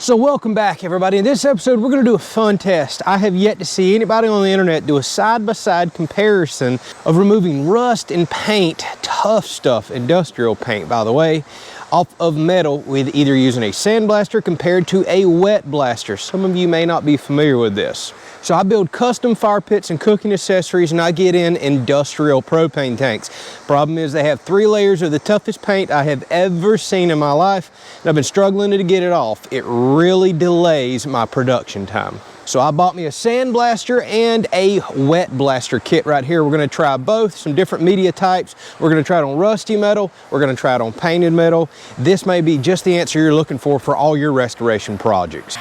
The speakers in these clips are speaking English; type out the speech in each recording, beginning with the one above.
So welcome back, everybody. In this episode, we're going to do a fun test. I have yet to see anybody on the internet do a side-by-side comparison of removing rust and paint, tough stuff, industrial paint, by the way, off of metal with either using a sandblaster compared to a wet blaster. Some of you may not be familiar with this. So I build custom fire pits and cooking accessories, and I get in industrial propane tanks. Problem is they have 3 layers of the toughest paint I have ever seen in my life, and I've been struggling to get it off. It really delays my production time. So I bought me a sandblaster and a wet blaster kit right here. We're gonna try both, some different media types. We're gonna try it on rusty metal. We're gonna try it on painted metal. This may be just the answer you're looking for all your restoration projects.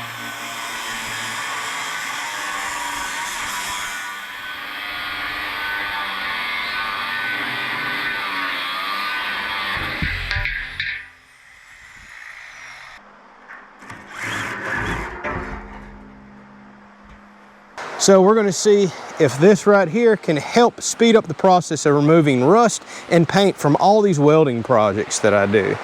So we're going to see if this right here can help speed up the process of removing rust and paint from all these welding projects that I do.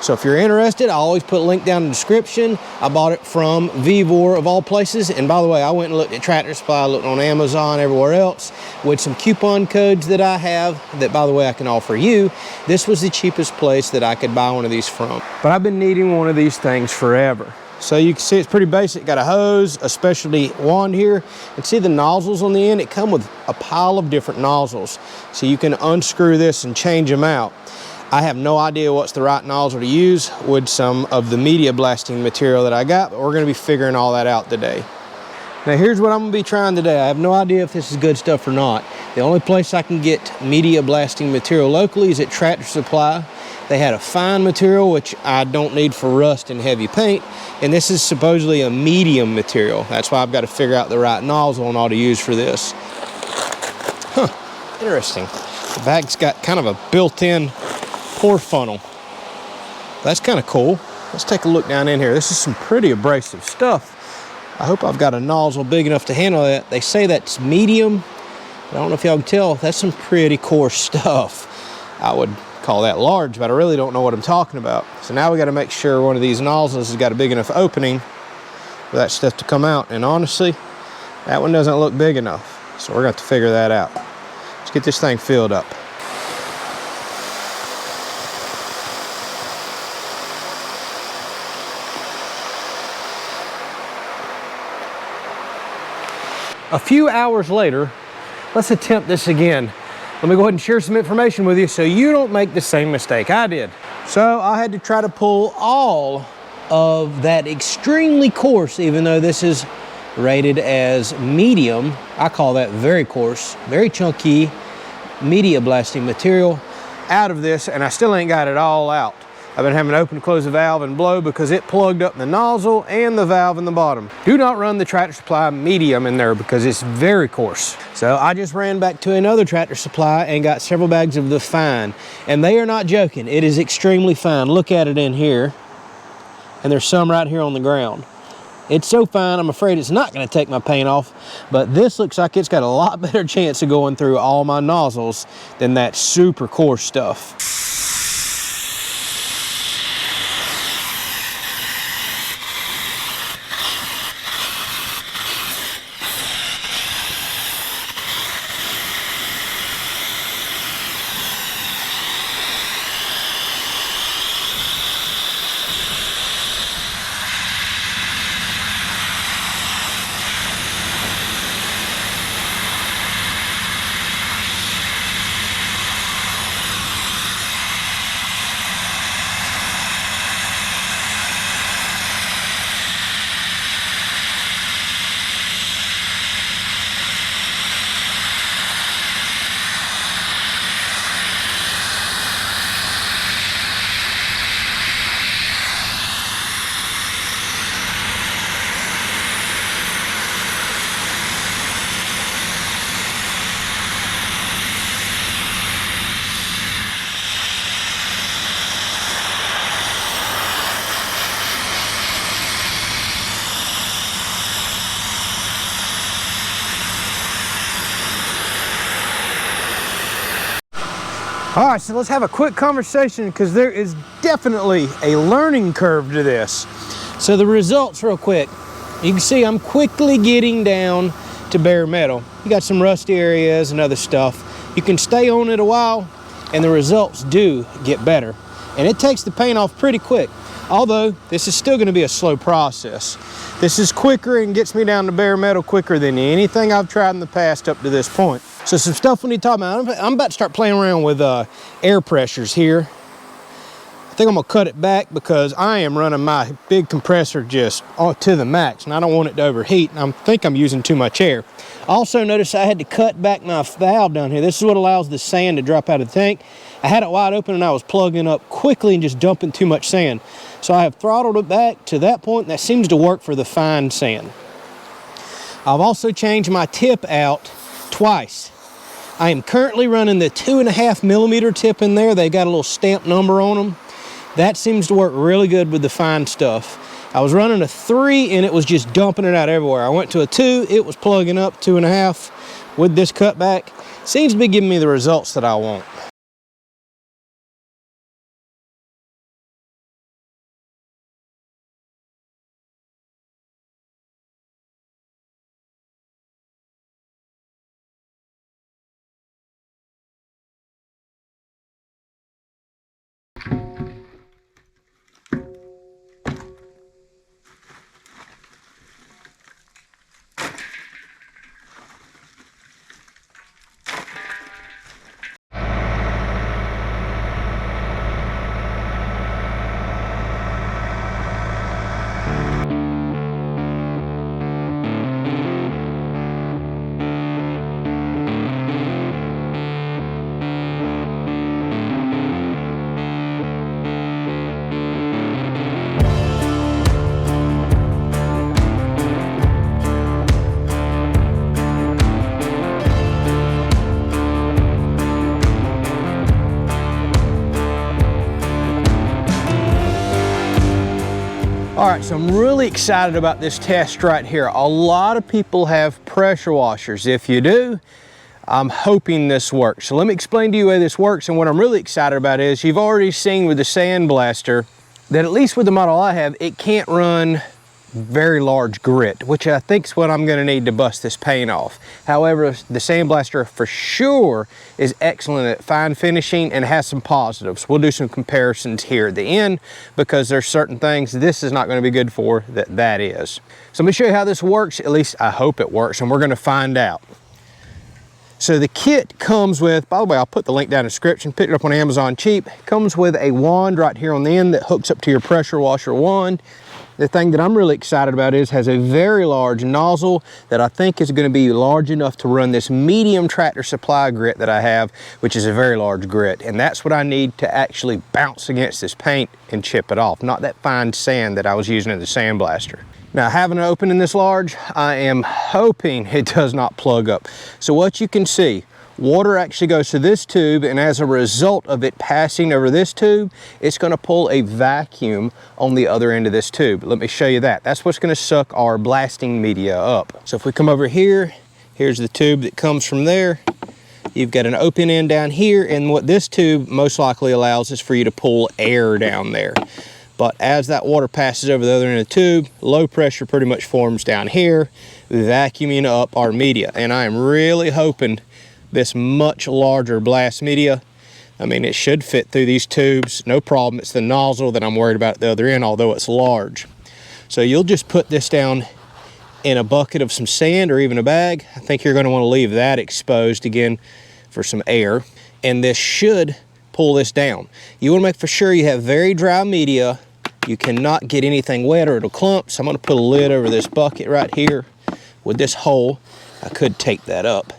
So if you're interested, I always put a link down in the description. I bought it from Vivor of all places. And by the way, I went and looked at Tractor Supply, looked on Amazon, everywhere else, with some coupon codes that I have that, by the way, I can offer you. This was the cheapest place that I could buy one of these from. But I've been needing one of these things forever. So you can see it's pretty basic. Got a hose, a specialty wand here, and see the nozzles on the end? It comes with a pile of different nozzles. So you can unscrew this and change them out. I have no idea what's the right nozzle to use with some of the media blasting material that I got, but we're gonna be figuring all that out today. Now here's what I'm gonna be trying today. I have no idea if this is good stuff or not. The only place I can get media blasting material locally is at Tractor Supply. They had a fine material, which I don't need for rust and heavy paint, and this is supposedly a medium material. That's why I've got to figure out the right nozzle and all to use for this. Huh, interesting. The bag's got kind of a built-in pour funnel. That's kind of cool. Let's take a look down in here. This is some pretty abrasive stuff. I hope I've got a nozzle big enough to handle that. They say that's medium. I don't know if y'all can tell, that's some pretty coarse stuff. I would call that large, but I really don't know what I'm talking about. So now we got to make sure one of these nozzles has got a big enough opening for that stuff to come out. And honestly, that one doesn't look big enough. So we're going to have to figure that out. Let's get this thing filled up. A few hours later, let's attempt this again. Let me go ahead and share some information with you so you don't make the same mistake I did. So I had to try to pull all of that extremely coarse, even though this is rated as medium, I call that very coarse, very chunky media blasting material out of this, and I still ain't got it all out. I've been having to open and close the valve and blow because it plugged up the nozzle and the valve in the bottom. Do not run the Tractor Supply medium in there because it's very coarse. So I just ran back to another Tractor Supply and got several bags of the fine. And they are not joking, it is extremely fine. Look at it in here. And there's some right here on the ground. It's so fine, I'm afraid it's not gonna take my paint off, but this looks like it's got a lot better chance of going through all my nozzles than that super coarse stuff. All right, so let's have a quick conversation because there is definitely a learning curve to this. So the results real quick. You can see I'm quickly getting down to bare metal. You got some rusty areas and other stuff. You can stay on it a while and the results do get better. And it takes the paint off pretty quick. Although this is still going to be a slow process. This is quicker and gets me down to bare metal quicker than anything I've tried in the past up to this point. So some stuff we need to talk about. I'm about to start playing around with air pressures here. I think I'm gonna cut it back because I am running my big compressor just to the max and I don't want it to overheat, and I think I'm using too much air. Also notice I had to cut back my valve down here. This is what allows the sand to drop out of the tank. I had it wide open and I was plugging up quickly and just dumping too much sand. So I have throttled it back to that point, and that seems to work for the fine sand. I've also changed my tip out twice. I am currently running the 2.5 millimeter tip in there. They got a little stamp number on them. That seems to work really good with the fine stuff. I was running a 3 and it was just dumping it out everywhere. I went to a 2, it was plugging up 2.5 with this cutback. Seems to be giving me the results that I want. All right, so I'm really excited about this test right here. A lot of people have pressure washers. If you do, I'm hoping this works. So let me explain to you how this works, and what I'm really excited about is you've already seen with the sandblaster that at least with the model I have, it can't run very large grit, which I think is what I'm gonna need to bust this paint off. However, the sandblaster for sure is excellent at fine finishing and has some positives. We'll do some comparisons here at the end because there's certain things this is not gonna be good for that is. So let me show you how this works. At least I hope it works, and we're gonna find out. So the kit comes with, by the way, I'll put the link down in the description, pick it up on Amazon cheap. It comes with a wand right here on the end that hooks up to your pressure washer wand. The thing that I'm really excited about is has a very large nozzle that I think is going to be large enough to run this medium Tractor Supply grit that I have, which is a very large grit. And that's what I need to actually bounce against this paint and chip it off, not that fine sand that I was using in the sandblaster. Now, having an opening this large, I am hoping it does not plug up. So what you can see, water actually goes to this tube, and as a result of it passing over this tube, it's going to pull a vacuum on the other end of this tube. Let me show you that. That's what's going to suck our blasting media up. So if we come over here, here's the tube that comes from there. You've got an open end down here, and what this tube most likely allows is for you to pull air down there. But as that water passes over the other end of the tube, low pressure pretty much forms down here, vacuuming up our media. And I am really hoping this much larger blast media, I mean, it should fit through these tubes, no problem. It's the nozzle that I'm worried about at the other end, although it's large. So you'll just put this down in a bucket of some sand or even a bag. I think you're going to want to leave that exposed again for some air, and this should pull this down. You want to make for sure you have very dry media. You cannot get anything wet or it'll clump. So I'm going to put a lid over this bucket right here with this hole. I could take that up.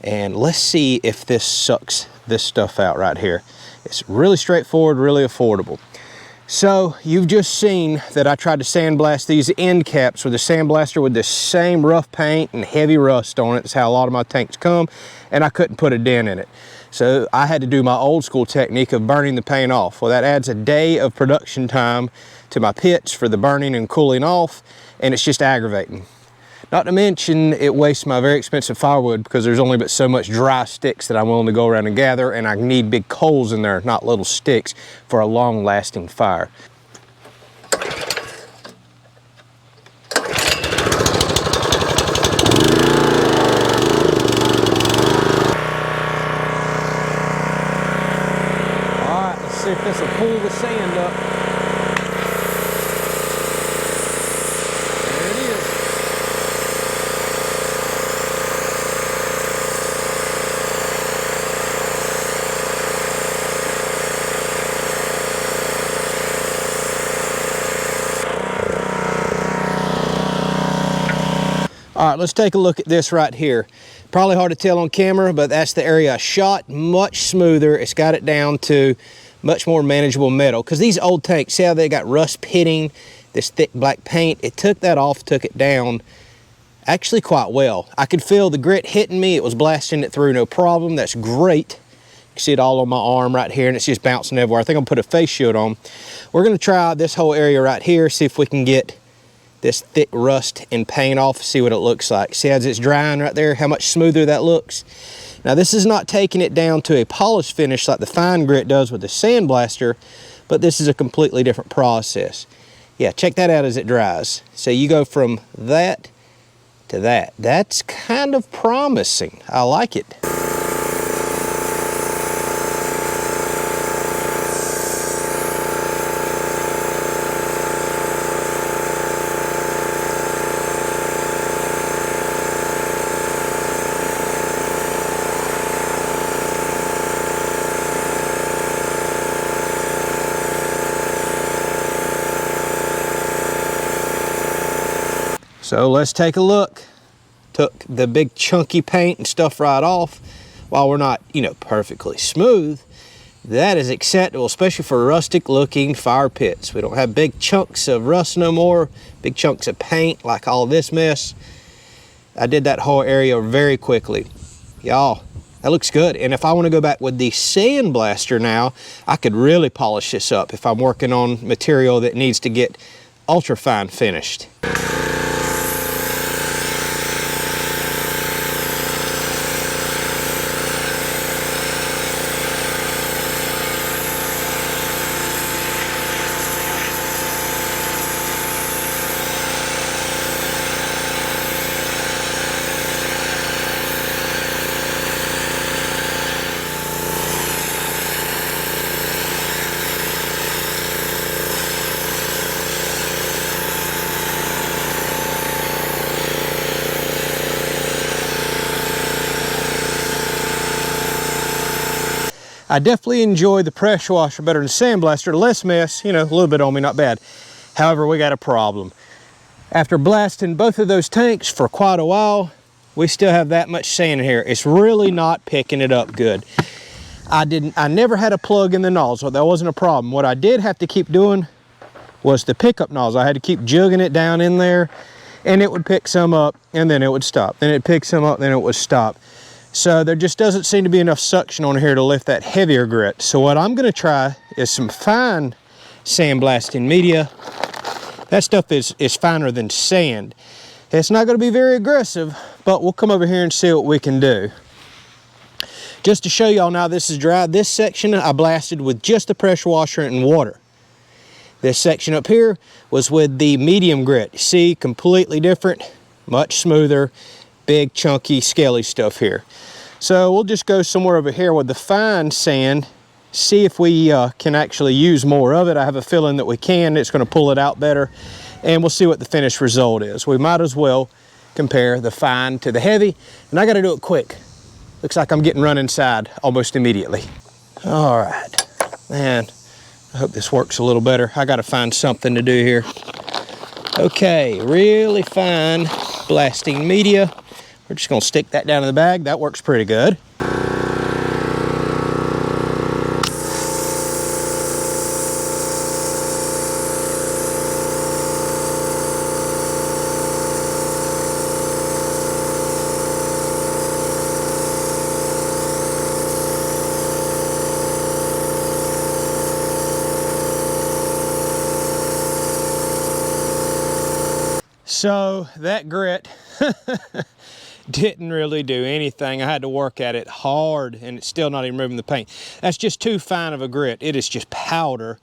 And let's see if this sucks this stuff out right here. It's really straightforward, really affordable. So you've just seen that I tried to sandblast these end caps with a sandblaster with the same rough paint and heavy rust on it. That's how a lot of my tanks come, and I couldn't put a dent in it. So I had to do my old school technique of burning the paint off. Well, that adds a day of production time to my pits for the burning and cooling off, and it's just aggravating. Not to mention, it wastes my very expensive firewood because there's only but so much dry sticks that I'm willing to go around and gather, and I need big coals in there, not little sticks, for a long-lasting fire. This will pull the sand up. There it is. All right, let's take a look at this right here. Probably hard to tell on camera, but that's the area I shot. Much smoother. It's got it down to much more manageable metal. Because these old tanks, see how they got rust pitting, this thick black paint? It took that off, took it down actually quite well. I could feel the grit hitting me. It was blasting it through, no problem. That's great. You can see it all on my arm right here, and it's just bouncing everywhere. I think I'm gonna put a face shield on. We're gonna try this whole area right here, see if we can get this thick rust and paint off, see what it looks like. See as it's drying right there, how much smoother that looks. Now this is not taking it down to a polished finish like the fine grit does with the sandblaster, but this is a completely different process. Yeah, check that out as it dries. So you go from that to that. That's kind of promising. I like it. So let's take a look. Took the big chunky paint and stuff right off. While we're not, perfectly smooth, that is acceptable, especially for rustic looking fire pits. We don't have big chunks of rust no more, big chunks of paint like all this mess. I did that whole area very quickly. Y'all, that looks good. And if I want to go back with the sandblaster now, I could really polish this up if I'm working on material that needs to get ultra fine finished. I definitely enjoy the pressure washer better than sandblaster. Less mess, a little bit on me, not bad. However, we got a problem. After blasting both of those tanks for quite a while, we still have that much sand in here. It's really not picking it up good. I never had a plug in the nozzle. That wasn't a problem. What I did have to keep doing was the pickup nozzle. I had to keep jugging it down in there, and it would pick some up, and then it would stop. Then it'd pick some up, then it would stop. So there just doesn't seem to be enough suction on here to lift that heavier grit. So what I'm gonna try is some fine sandblasting media. That stuff is finer than sand. It's not gonna be very aggressive, but we'll come over here and see what we can do. Just to show y'all now this is dry, this section I blasted with just the pressure washer and water. This section up here was with the medium grit. See, completely different, much smoother, big chunky scaly stuff here. So we'll just go somewhere over here with the fine sand, see if we can actually use more of it. I have a feeling that we can. It's going to pull it out better, and we'll see what the finished result is. We might as well compare the fine to the heavy, and I got to do it quick. Looks like I'm getting run inside almost immediately. All right, man, I hope this works a little better. I got to find something to do here. Okay, really fine blasting media. We're just gonna stick that down in the bag. That works pretty good. So that grit didn't really do anything. I had to work at it hard, and it's still not even removing the paint. That's just too fine of a grit. It is just powder.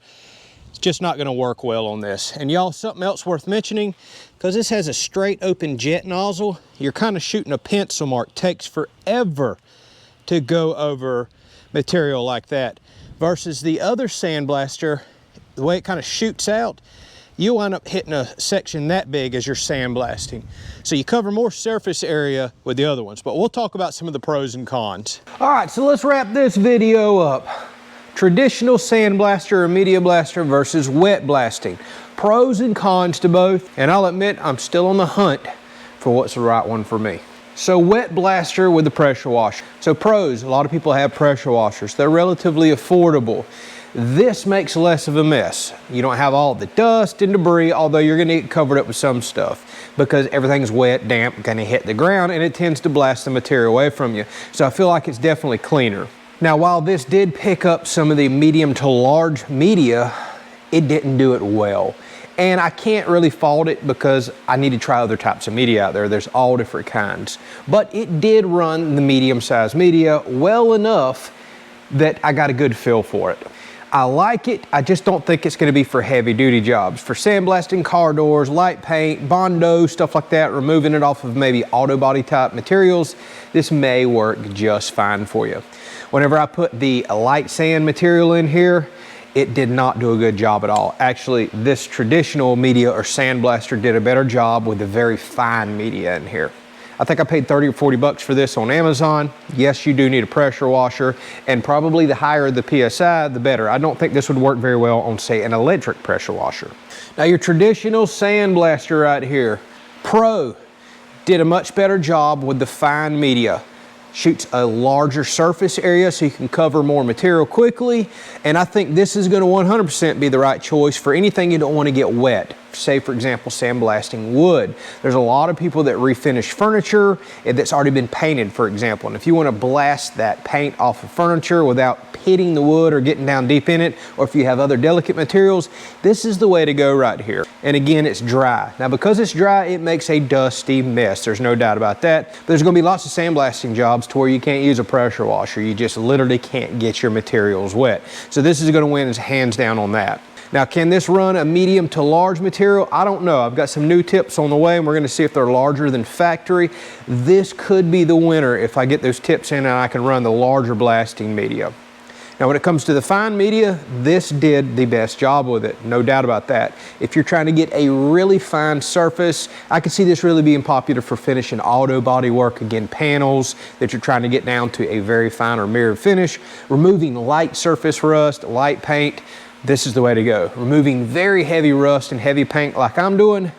It's just not gonna work well on this. And y'all, something else worth mentioning, because this has a straight open jet nozzle, you're kind of shooting a pencil mark. It takes forever to go over material like that. versus the other sandblaster, the way it kind of shoots out, you'll wind up hitting a section that big as you're sandblasting. So you cover more surface area with the other ones, but we'll talk about some of the pros and cons. All right, so let's wrap this video up. Traditional sandblaster or media blaster versus wet blasting. Pros and cons to both, and I'll admit I'm still on the hunt for what's the right one for me. So wet blaster with the pressure washer. So pros, a lot of people have pressure washers. They're relatively affordable. This makes less of a mess. You don't have all the dust and debris, although you're gonna get covered up with some stuff because everything's wet, damp, gonna hit the ground, and it tends to blast the material away from you. So I feel like it's definitely cleaner. Now, while this did pick up some of the medium to large media, it didn't do it well. And I can't really fault it because I need to try other types of media out there. There's all different kinds. But it did run the medium-sized media well enough that I got a good feel for it. I like it, I just don't think it's gonna be for heavy duty jobs. For sandblasting car doors, light paint, Bondo, stuff like that, removing it off of maybe auto body type materials, this may work just fine for you. Whenever I put the light sand material in here, it did not do a good job at all. Actually, this traditional media or sandblaster did a better job with the very fine media in here. I think I paid 30 or 40 bucks for this on Amazon. Yes, you do need a pressure washer, and probably the higher the PSI, the better. I don't think this would work very well on, say, an electric pressure washer. Now, your traditional sandblaster right here, Pro, did a much better job with the fine media. Shoots a larger surface area so you can cover more material quickly, and I think this is going to 100% be the right choice for anything you don't want to get wet. Say, for example, sandblasting wood. There's a lot of people that refinish furniture that's already been painted, for example, and if you want to blast that paint off of furniture without hitting the wood or getting down deep in it, or if you have other delicate materials, this is the way to go right here. And again, it's dry. Now, because it's dry, it makes a dusty mess. There's no doubt about that. But there's going to be lots of sandblasting jobs to where you can't use a pressure washer. You just literally can't get your materials wet. So this is going to win hands down on that. Now, can this run a medium to large material? I don't know. I've got some new tips on the way, and we're going to see if they're larger than factory. This could be the winner if I get those tips in and I can run the larger blasting media. Now, when it comes to the fine media, this did the best job with it, no doubt about that. If you're trying to get a really fine surface, I could see this really being popular for finishing auto body work, again, panels that you're trying to get down to a very fine or mirror finish, removing light surface rust, light paint. This is the way to go. Removing very heavy rust and heavy paint like I'm doing,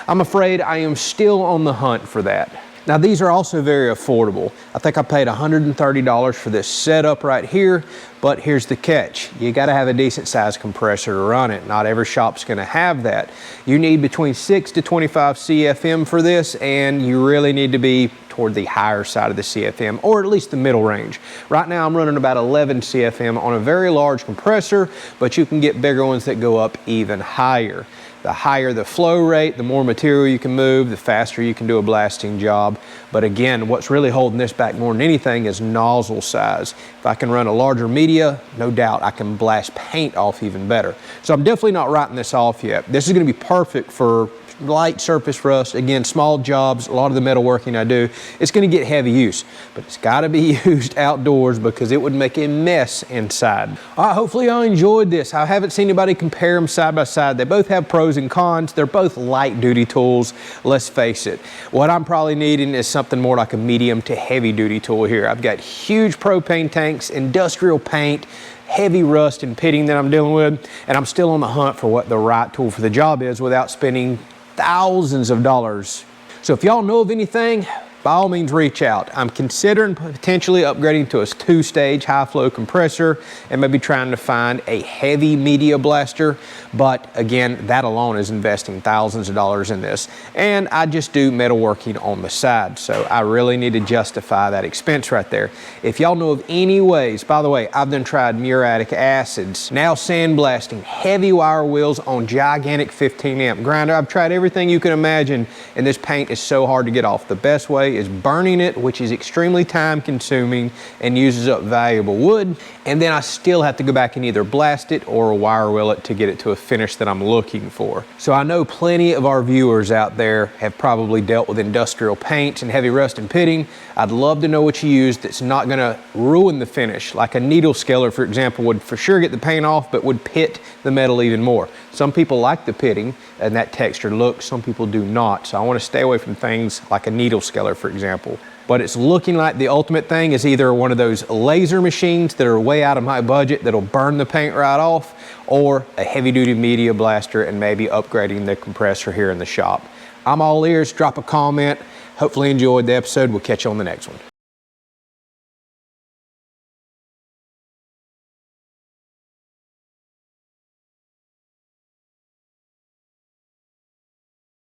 I'm afraid I am still on the hunt for that. Now, these are also very affordable. I think I paid $130 for this setup right here, but here's the catch. You gotta have a decent sized compressor to run it. Not every shop's gonna have that. You need between 6 to 25 CFM for this, and you really need to be toward the higher side of the CFM, or at least the middle range. Right now, I'm running about 11 CFM on a very large compressor, but you can get bigger ones that go up even higher. The higher the flow rate, the more material you can move, the faster you can do a blasting job. But again, what's really holding this back more than anything is nozzle size. If I can run a larger media, no doubt I can blast paint off even better. So I'm definitely not writing this off yet. This is going to be perfect for light surface rust. Again, small jobs, a lot of the metalworking I do, it's going to get heavy use, but it's got to be used outdoors because it would make a mess inside. All right, hopefully y'all enjoyed this. I haven't seen anybody compare them side by side. They both have pros and cons. They're both light duty tools, let's face it. What I'm probably needing is something more like a medium to heavy duty tool here. I've got huge propane tanks, industrial paint, heavy rust and pitting that I'm dealing with, and I'm still on the hunt for what the right tool for the job is without spending thousands of dollars. So if y'all know of anything, by all means reach out. I'm considering potentially upgrading to a 2-stage high flow compressor and maybe trying to find a heavy media blaster, but again, that alone is investing thousands of dollars in this, and I just do metalworking on the side, so I really need to justify that expense right there. If y'all know of any ways, by the way, I've done tried muriatic acids, now sandblasting, heavy wire wheels on gigantic 15 amp grinder. I've tried everything you can imagine, and this paint is so hard to get off. The best way way is burning it, which is extremely time consuming and uses up valuable wood. And then I still have to go back and either blast it or wire wheel it to get it to a finish that I'm looking for. So I know plenty of our viewers out there have probably dealt with industrial paints and heavy rust and pitting. I'd love to know what you use that's not gonna ruin the finish. Like a needle scaler, for example, would for sure get the paint off, but would pit the metal even more. Some people like the pitting and that textured look, some people do not. So I wanna stay away from things like a needle scaler, for example. But it's looking like the ultimate thing is either one of those laser machines that are way out of my budget that'll burn the paint right off, or a heavy duty media blaster and maybe upgrading the compressor here in the shop. I'm all ears, drop a comment. Hopefully enjoyed the episode. We'll catch you on the next one.